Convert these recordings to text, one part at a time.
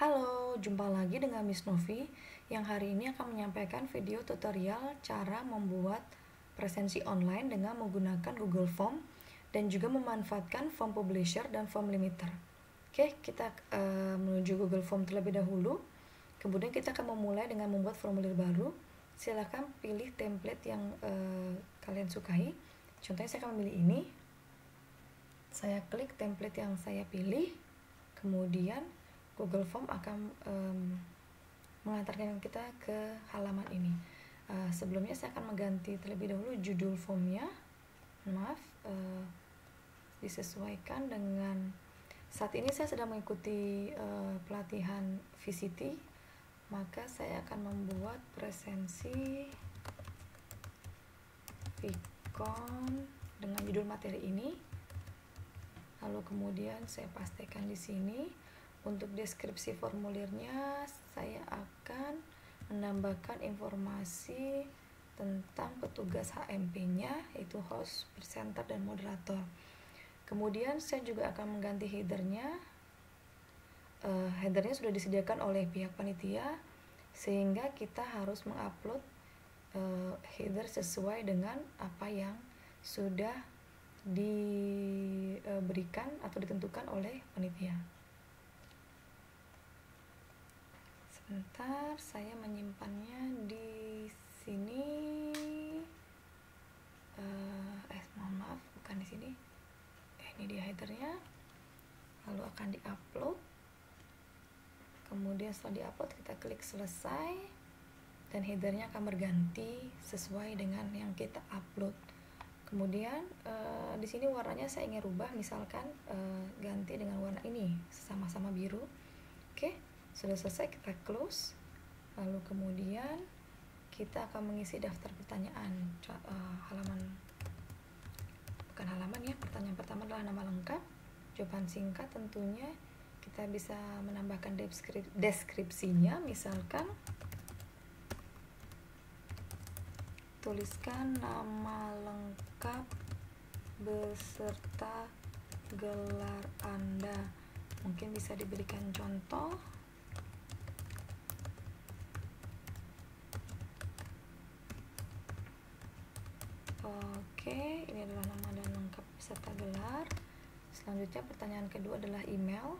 Halo, jumpa lagi dengan Miss Novi yang hari ini akan menyampaikan video tutorial cara membuat presensi online dengan menggunakan Google Form dan juga memanfaatkan form publisher dan form limiter. Oke, kita menuju Google Form terlebih dahulu. Kemudian kita akan memulai dengan membuat formulir baru. Silakan pilih template yang kalian sukai. Contohnya saya akan memilih ini. Saya klik template yang saya pilih. Kemudian Google Form akan mengantarkan kita ke halaman ini. Sebelumnya saya akan mengganti terlebih dahulu judul formnya. Maaf, disesuaikan dengan saat ini saya sedang mengikuti pelatihan VCT, maka saya akan membuat presensi Vicon dengan judul materi ini. Lalu kemudian saya pastikan di sini. Untuk deskripsi formulirnya, saya akan menambahkan informasi tentang petugas HMP-nya, yaitu host, presenter, dan moderator. Kemudian saya juga akan mengganti header-nya. Header-nya sudah disediakan oleh pihak panitia, sehingga kita harus mengupload header sesuai dengan apa yang sudah diberikan atau ditentukan oleh panitia. Sebentar, saya menyimpannya di sini. Mohon maaf, bukan di sini. Ini dia headernya. Lalu akan diupload. Kemudian setelah diupload, kita klik selesai, dan headernya akan berganti sesuai dengan yang kita upload. Kemudian di sini warnanya saya ingin rubah, misalkan ganti dengan warna ini, sama-sama biru. Oke. Sudah selesai, kita close. Lalu kemudian kita akan mengisi daftar pertanyaan. Pertanyaan pertama adalah nama lengkap, jawaban singkat. Tentunya kita bisa menambahkan deskripsinya, misalkan tuliskan nama lengkap beserta gelar Anda. Mungkin bisa diberikan contoh. Oke, ini adalah nama dan lengkap beserta gelar. Selanjutnya pertanyaan kedua adalah email.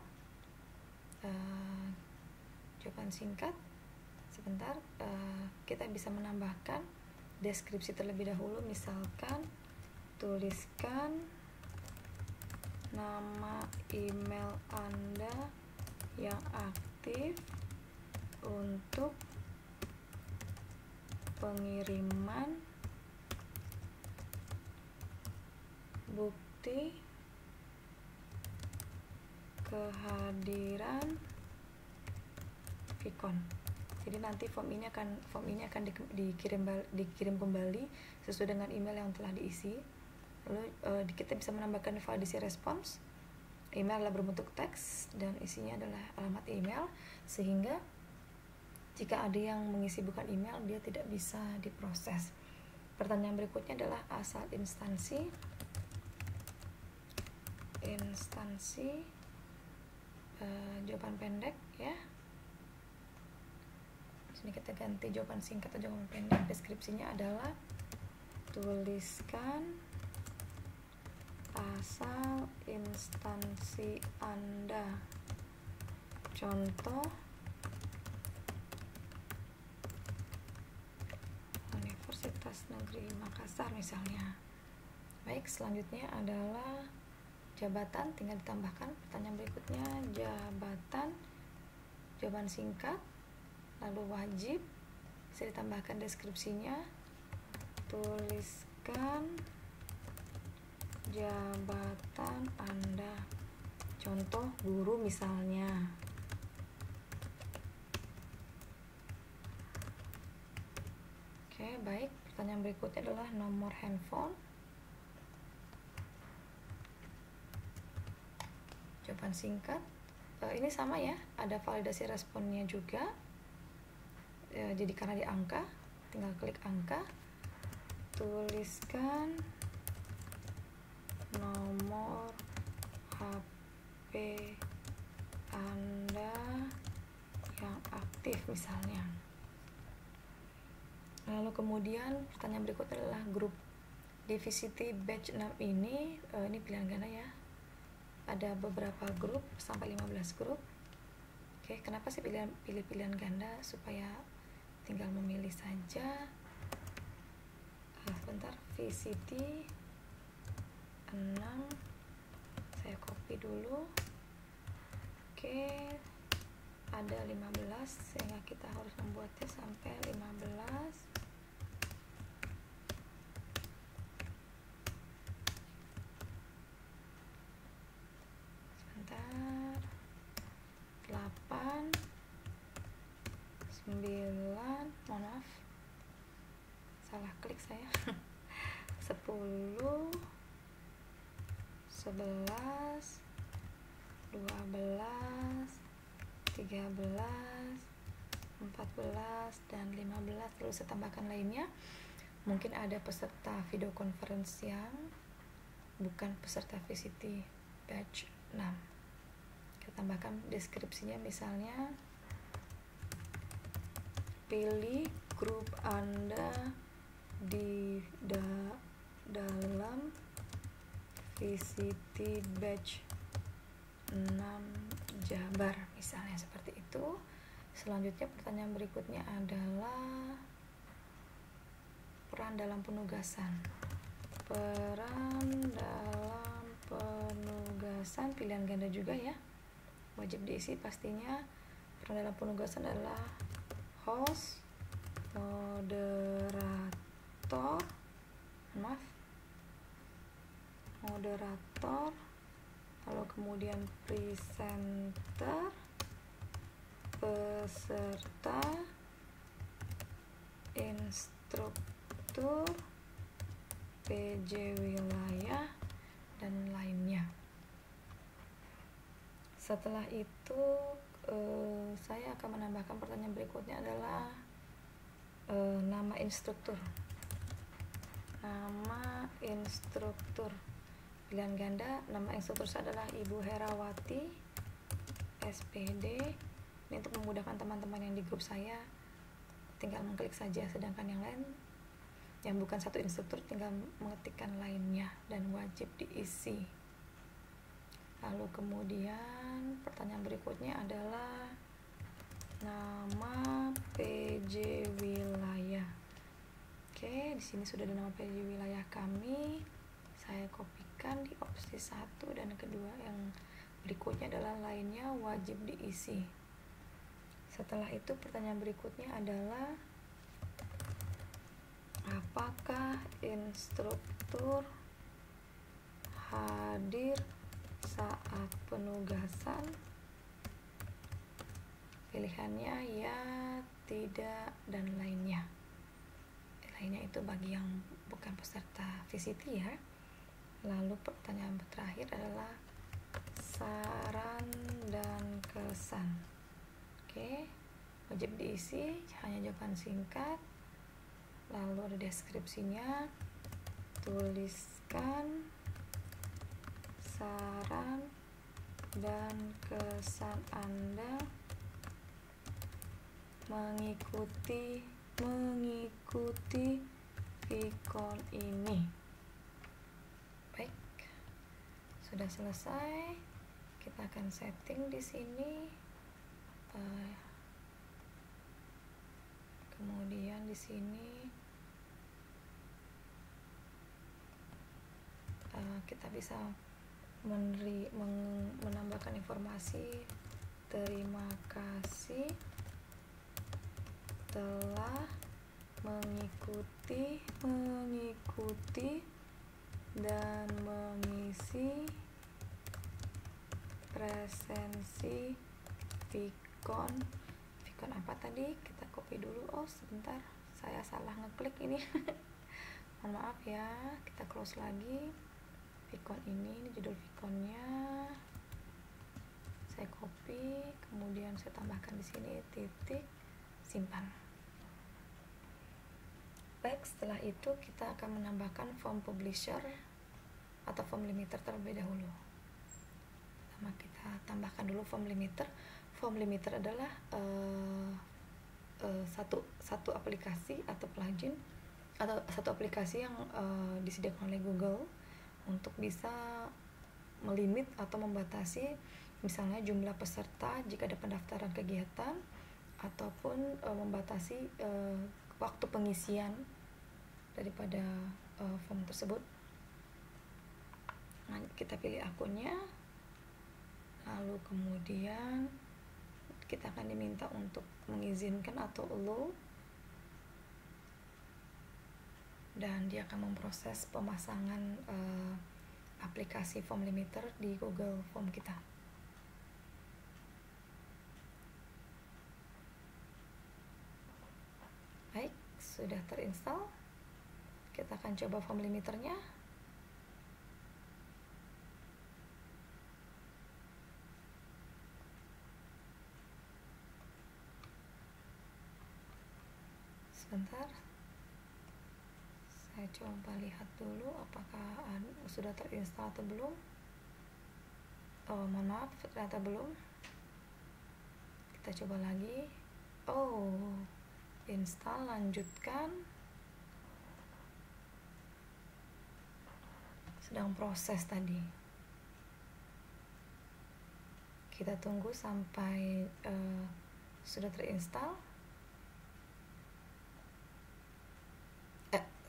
Jawaban singkat. Sebentar, kita bisa menambahkan deskripsi terlebih dahulu, misalkan tuliskan nama email Anda yang aktif untuk pengiriman bukti kehadiran Vicon. Jadi nanti form ini akan dikirim kembali sesuai dengan email yang telah diisi. Lalu kita bisa menambahkan validasi respons. Email adalah berbentuk teks dan isinya adalah alamat email, sehingga jika ada yang mengisi bukan email, dia tidak bisa diproses. Pertanyaan berikutnya adalah asal instansi. Jawaban pendek ya. Sini kita ganti jawaban singkat atau jawaban pendek. Deskripsinya adalah tuliskan asal instansi Anda. Contoh Universitas Negeri Makassar misalnya. Baik, selanjutnya adalah jabatan, tinggal ditambahkan pertanyaan berikutnya, jabatan, jawaban singkat, lalu wajib, bisa ditambahkan deskripsinya, tuliskan jabatan Anda, contoh guru misalnya. Oke, baik, pertanyaan berikutnya adalah nomor handphone. Jawaban singkat, ini sama ya, ada validasi responnya juga. Jadi karena di angka, tinggal klik angka, tuliskan nomor HP Anda misalnya. Lalu kemudian pertanyaan berikutnya adalah grup. Di VCT batch 6 ini pilihan ganda ya, ada beberapa grup sampai 15 grup. Oke, kenapa sih pilih pilihan ganda? Supaya tinggal memilih saja. Sebentar, VCT 6 saya copy dulu. Oke, ada 15 sehingga kita harus membuatnya sampai 15. Sebentar, 8 9, mohon maaf salah klik saya. 10 11 12 13 14 dan 15. Lalu saya tambahkan lainnya. Mungkin ada peserta video conference yang bukan peserta VCT batch 6. Kita tambahkan deskripsinya, misalnya pilih grup Anda di dalam VCT batch 6 Jabar, misalnya seperti itu. Selanjutnya pertanyaan berikutnya adalah peran dalam penugasan. Peran dalam penugasan pilihan ganda juga ya, wajib diisi pastinya. Peran dalam penugasan adalah host, moderator, lalu kemudian presenter, peserta, instruktur, PJ wilayah, dan lainnya. Setelah itu saya akan menambahkan pertanyaan berikutnya adalah nama instruktur. Nama instruktur pilihan ganda, nama instruktur saya adalah Ibu Herawati SPD. Ini untuk memudahkan teman-teman yang di grup saya, tinggal mengklik saja, sedangkan yang lain yang bukan satu instruktur tinggal mengetikkan lainnya dan wajib diisi. Lalu kemudian pertanyaan berikutnya adalah nama PJ wilayah. Oke, di sini sudah ada nama PJ wilayah kami. Saya kopikan di opsi 1 dan kedua. Yang berikutnya adalah lainnya wajib diisi. Setelah itu pertanyaan berikutnya adalah apakah instruktur hadir saat penugasan? Pilihannya ya, tidak, dan lainnya. Lainnya itu bagi yang bukan peserta VCT ya. Lalu pertanyaan terakhir adalah saran dan kesan. Oke, wajib diisi, hanya jawaban singkat. Lalu ada deskripsinya, tuliskan saran dan kesan Anda mengikuti Vicon ini. Baik, sudah selesai. Kita akan setting di sini. Kemudian di sini kita bisa menambahkan informasi. Terima kasih telah mengikuti dan mengisi presensi Vicon apa tadi, kita copy dulu. Oh sebentar, saya salah ngeklik ini. Mohon maaf ya, kita close lagi. Vicon ini judul Viconnya saya copy, kemudian saya tambahkan di sini titik, simpan. Baik, setelah itu kita akan menambahkan form publisher atau form limiter terlebih dahulu. Pertama kita tambahkan dulu form limiter. Form limiter adalah satu aplikasi atau plugin atau satu aplikasi yang disediakan oleh Google untuk bisa melimit atau membatasi misalnya jumlah peserta jika ada pendaftaran kegiatan, ataupun membatasi waktu pengisian daripada form tersebut. Nah, kita pilih akunnya, lalu kemudian kita akan diminta untuk mengizinkan atau allow, dan dia akan memproses pemasangan aplikasi form limiter di Google Form kita. Baik, sudah terinstall. Kita akan coba form limiternya. Sebentar, saya coba lihat dulu apakah sudah terinstall atau belum. Oh, mohon maaf, ternyata belum. Kita coba lagi. Oh, install, lanjutkan. Sedang proses tadi. Kita tunggu sampai sudah terinstall.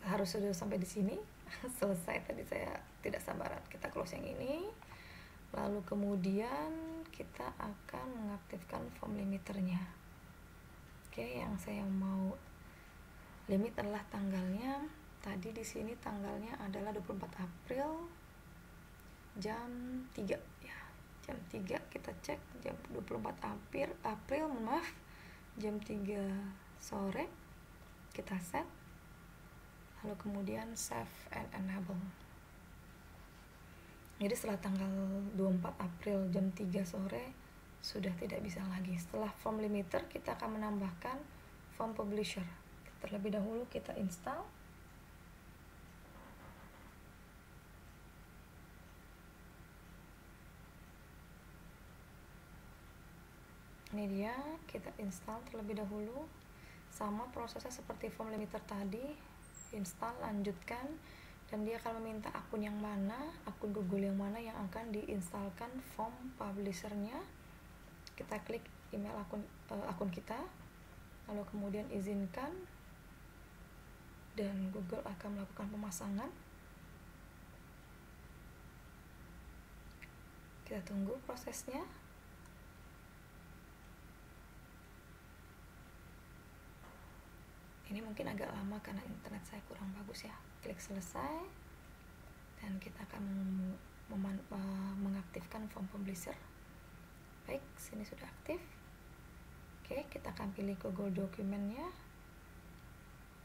Harus sudah sampai di sini. Selesai tadi, saya tidak sabaran. Kita close yang ini. Lalu kemudian kita akan mengaktifkan form limiternya. Oke, yang saya mau limit adalah tanggalnya. Tadi di sini tanggalnya adalah 24 April jam 3 ya. Jam 3 kita cek, jam 24 April, maaf, jam 3 sore kita set. Lalu kemudian save and enable. Jadi setelah tanggal 24 April jam 3 sore sudah tidak bisa lagi. Setelah form limiter kita akan menambahkan form publisher. Terlebih dahulu kita install. Ini dia, kita install terlebih dahulu. Sama prosesnya seperti form limiter tadi. Install, lanjutkan, dan dia akan meminta akun yang mana, akun Google yang mana yang akan diinstalkan form publishernya. Kita klik email akun kita, lalu kemudian izinkan, dan Google akan melakukan pemasangan. Kita tunggu prosesnya. Ini mungkin agak lama karena internet saya kurang bagus ya. Klik selesai, dan kita akan mengaktifkan form publisher. Baik, sini sudah aktif. Oke, kita akan pilih Google dokumennya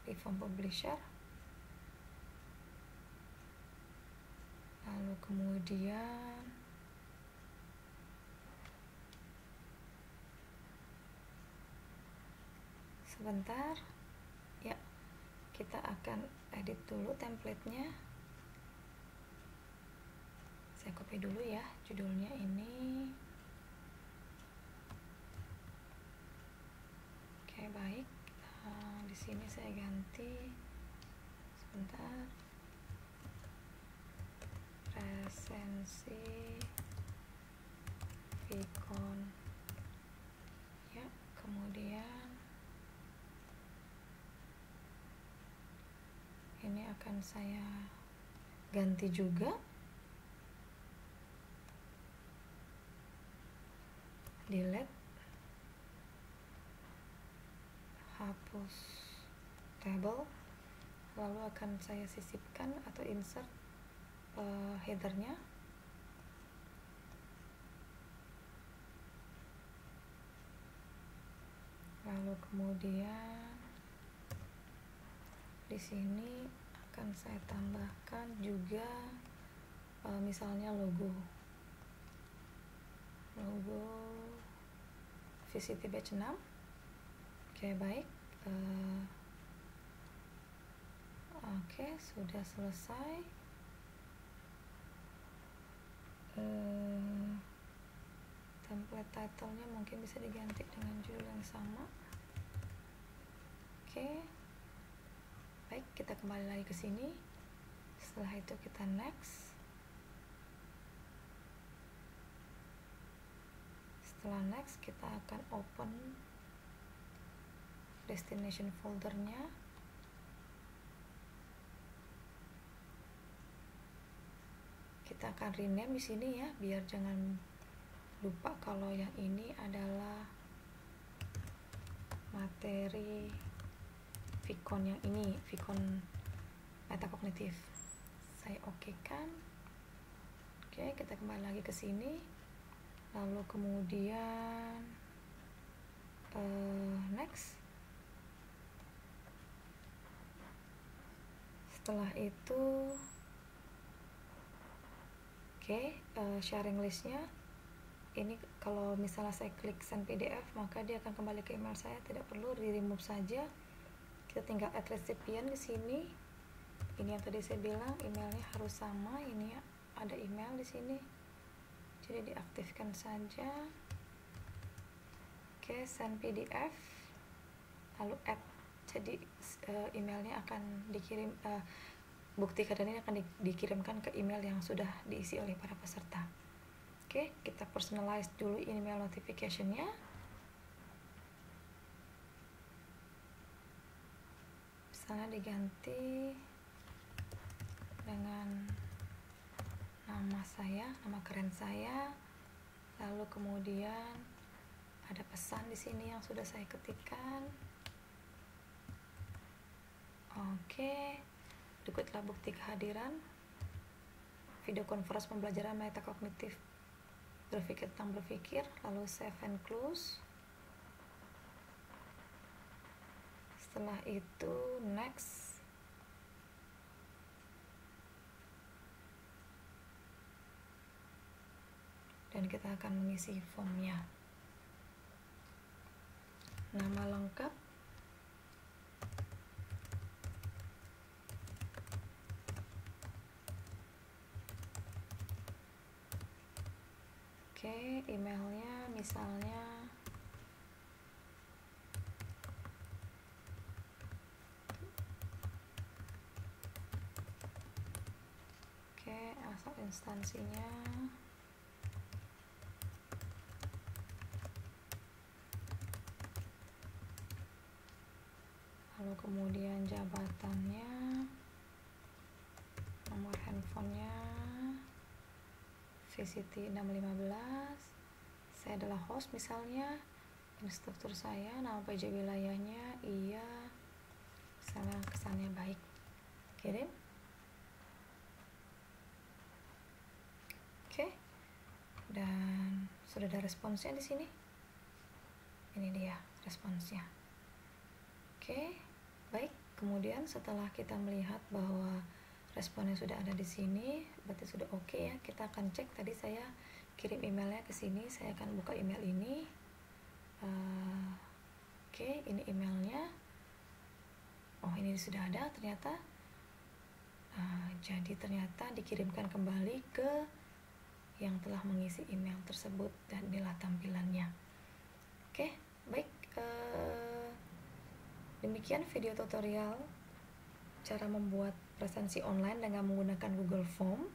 di form publisher. Lalu kemudian sebentar ya, kita akan edit dulu template-nya. Saya copy dulu ya judulnya ini. Oke, baik. Di sini saya ganti, sebentar, presensi Vicon ya. Kemudian ini akan saya ganti juga, delete, hapus table, lalu akan saya sisipkan atau insert headernya. Lalu kemudian di sini akan saya tambahkan juga misalnya logo VCT batch 6. Oke, baik. Oke, sudah selesai. Template title-nya mungkin bisa diganti dengan judul yang sama. Oke. Baik, kita kembali lagi ke sini. Setelah itu kita next. Setelah next, kita akan open destination foldernya. Kita akan rename di sini ya, biar jangan lupa kalau yang ini adalah materi Vicon yang ini, Vicon metakognitif. Saya oke kan. Oke, kita kembali lagi ke sini. Lalu kemudian next. Setelah itu sharing listnya ini, kalau misalnya saya klik send PDF, maka dia akan kembali ke email saya, tidak perlu di remove saja. Kita tinggal add recipient di sini. Ini yang tadi saya bilang emailnya harus sama, ini ada email di sini, jadi diaktifkan saja. Oke, send PDF, lalu add, jadi emailnya akan dikirim, bukti keadaan ini akan dikirimkan ke email yang sudah diisi oleh para peserta. Oke, kita personalize dulu email notification-nya. Misalnya diganti dengan nama saya, nama keren saya. Lalu kemudian ada pesan di sini yang sudah saya ketikkan. Oke, berikutlah bukti kehadiran. Video conference pembelajaran metakognitif berpikir tentang berpikir, lalu save and close. Setelah itu next. Dan kita akan mengisi formnya. Nama lengkap, oke, emailnya misalnya asal instansinya lalu kemudian jabatannya, nomor handphonenya, VCT 615, saya adalah host misalnya, instruktur saya, nama PJ wilayahnya, iya, misalnya kesannya baik, kirim. Oke, dan sudah ada responsnya di sini. Ini dia responsnya. Oke, baik. Kemudian setelah kita melihat bahwa responnya sudah ada di sini, berarti sudah oke ya. Kita akan cek, tadi saya kirim emailnya ke sini, saya akan buka email ini. Oke, ini emailnya. Oh, ini sudah ada ternyata. Jadi ternyata dikirimkan kembali ke yang telah mengisi email tersebut, dan inilah tampilannya. Oke, baik. Demikian video tutorial cara membuat presensi online dengan menggunakan Google Form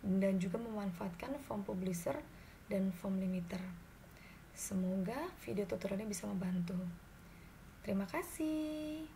dan juga memanfaatkan form publisher dan form limiter. Semoga video tutorial ini bisa membantu. Terima kasih.